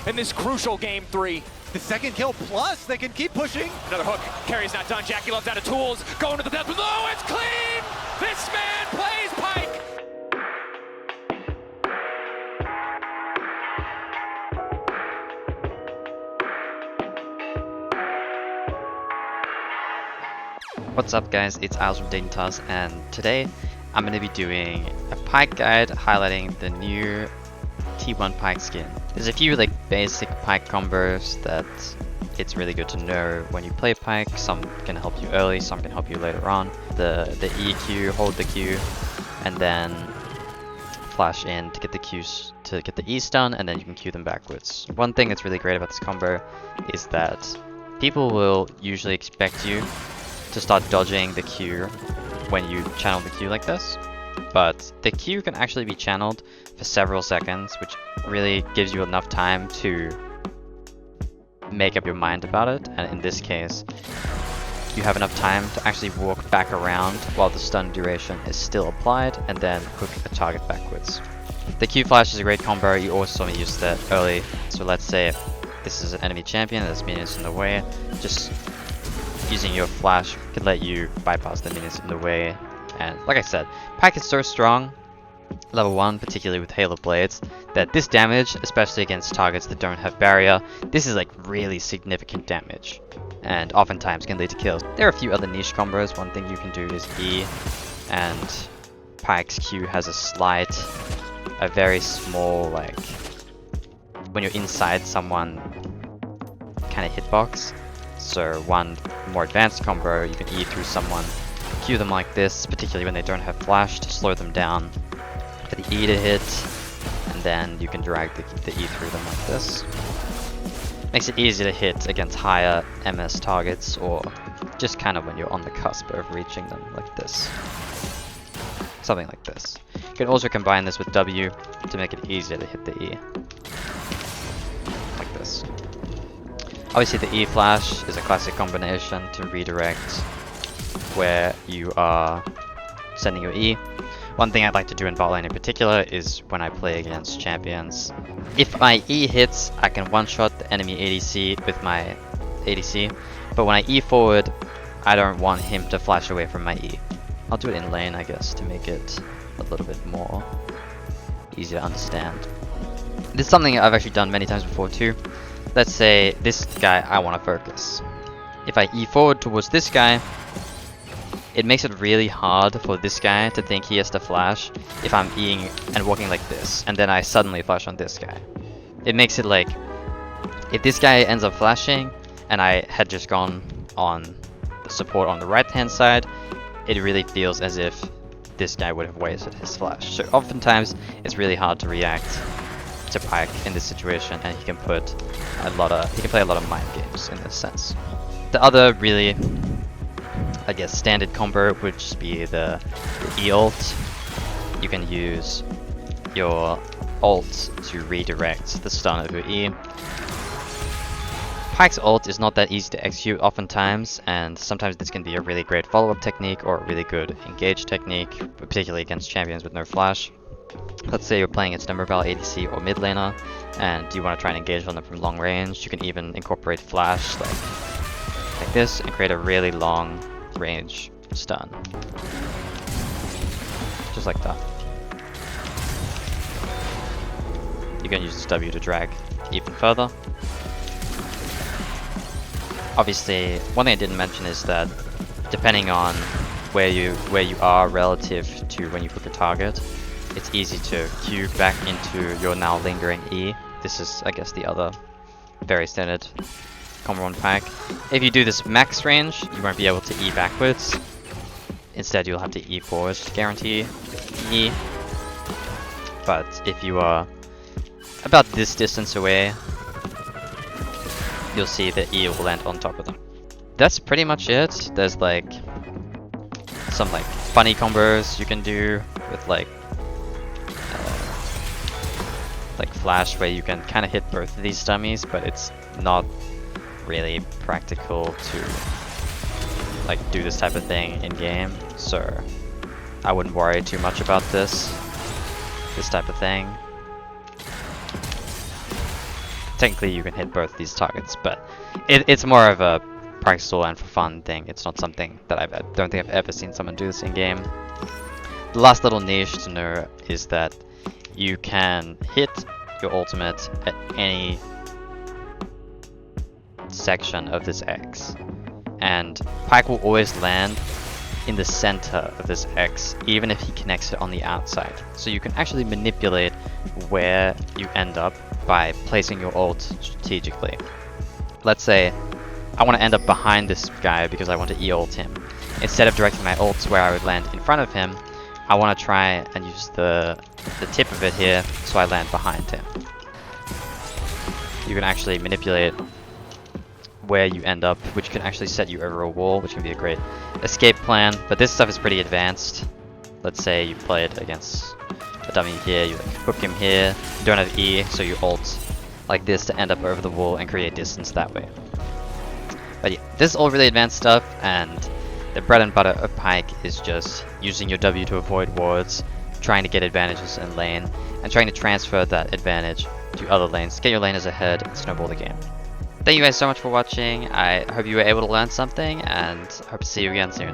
in this crucial game 3. The second kill plus, they can keep pushing. Another hook. Keria's not done. Jackie Love's out of tools. Going to the depth. No, it's clean! This man plays Pyke! What's up guys, it's Alex from Dignitas, and today I'm going to be doing a Pyke guide highlighting the new T1 Pyke skin. There's a few like basic Pyke combos that it's really good to know when you play Pyke. Some can help you early, some can help you later on. The EQ, hold the Q, and then flash in to get the Qs, to get the E stun, and then you can Q them backwards. One thing that's really great about this combo is that people will usually expect you to start dodging the Q when you channel the Q like this, but the Q can actually be channeled for several seconds, which really gives you enough time to make up your mind about it. And in this case, you have enough time to actually walk back around while the stun duration is still applied, and then hook a target backwards. The Q flash is a great combo. You always saw me use that early. So let's say this is an enemy champion, there's minions in the way, just using your flash could let you bypass the minions in the way. And like I said, Pyke is so strong, level 1, particularly with Halo Blades, that this damage, especially against targets that don't have barrier, this is like really significant damage, and oftentimes can lead to kills. There are a few other niche combos. One thing you can do is E, and Pyke's Q has a very small, like, when you're inside someone kind of hitbox. So one more advanced combo, you can E through someone, Q them like this, particularly when they don't have flash, to slow them down for the E to hit, and then you can drag the E through them like this. Makes it easy to hit against higher MS targets, or just kind of when you're on the cusp of reaching them like this. Something like this. You can also combine this with W to make it easier to hit the E. Like this. Obviously the E flash is a classic combination to redirect where you are sending your E. One thing I'd like to do in bot lane in particular is when I play against champions. If my E hits, I can one-shot the enemy ADC with my ADC, but when I E forward, I don't want him to flash away from my E. I'll do it in lane, I guess, to make it a little bit more easy to understand. This is something I've actually done many times before too. Let's say this guy I want to focus. If I E forward towards this guy, it makes it really hard for this guy to think he has to flash if I'm Eing and walking like this, and then I suddenly flash on this guy. It makes it like, if this guy ends up flashing and I had just gone on the support on the right hand side, it really feels as if this guy would have wasted his flash. So oftentimes it's really hard to react to Pyke in this situation, and he can play a lot of mind games in this sense. The other really, I guess, standard combo would just be the E ult. You can use your ult to redirect the stun of your E. Pyke's ult is not that easy to execute oftentimes, and sometimes this can be a really great follow-up technique or a really good engage technique, particularly against champions with no flash. Let's say you're playing against a mobile ADC or mid laner, and you want to try and engage on them from long range. You can even incorporate flash like this and create a really long range stun. Just like that. You can use this W to drag even further. Obviously, one thing I didn't mention is that depending on where you are relative to when you hook a target, it's easy to Q back into your now lingering E. This is, I guess, the other very standard combo on Pyke. If you do this max range, you won't be able to E backwards. Instead, you'll have to E forwards to guarantee E. But if you are about this distance away, you'll see that E will land on top of them. That's pretty much it. There's like some like funny combos you can do with like flash, where you can kind of hit both of these dummies, but it's not really practical to like do this type of thing in game, so I wouldn't worry too much about this type of thing. technically you can hit both these targets, but it's more of a practical and for fun thing. It's not something that I don't think I've ever seen someone do this in game. The last little niche to know is that you can hit your ultimate at any section of this X, and Pyke will always land in the center of this X, even if he connects it on the outside. So you can actually manipulate where you end up by placing your ult strategically. Let's say I want to end up behind this guy because I want to E-ult him. Instead of directing my ults where I would land in front of him, I want to try and use the tip of it here so I land behind him. You can actually manipulate where you end up, which can actually set you over a wall, which can be a great escape plan, but this stuff is pretty advanced. Let's say you play it against a dummy here, you like hook him here, you don't have E, so you ult like this to end up over the wall and create distance that way. But yeah, this is all really advanced stuff, and the bread and butter of Pyke is just using your W to avoid wards, trying to get advantages in lane, and trying to transfer that advantage to other lanes, get your laners ahead, and snowball the game. Thank you guys so much for watching. I hope you were able to learn something, and hope to see you again soon.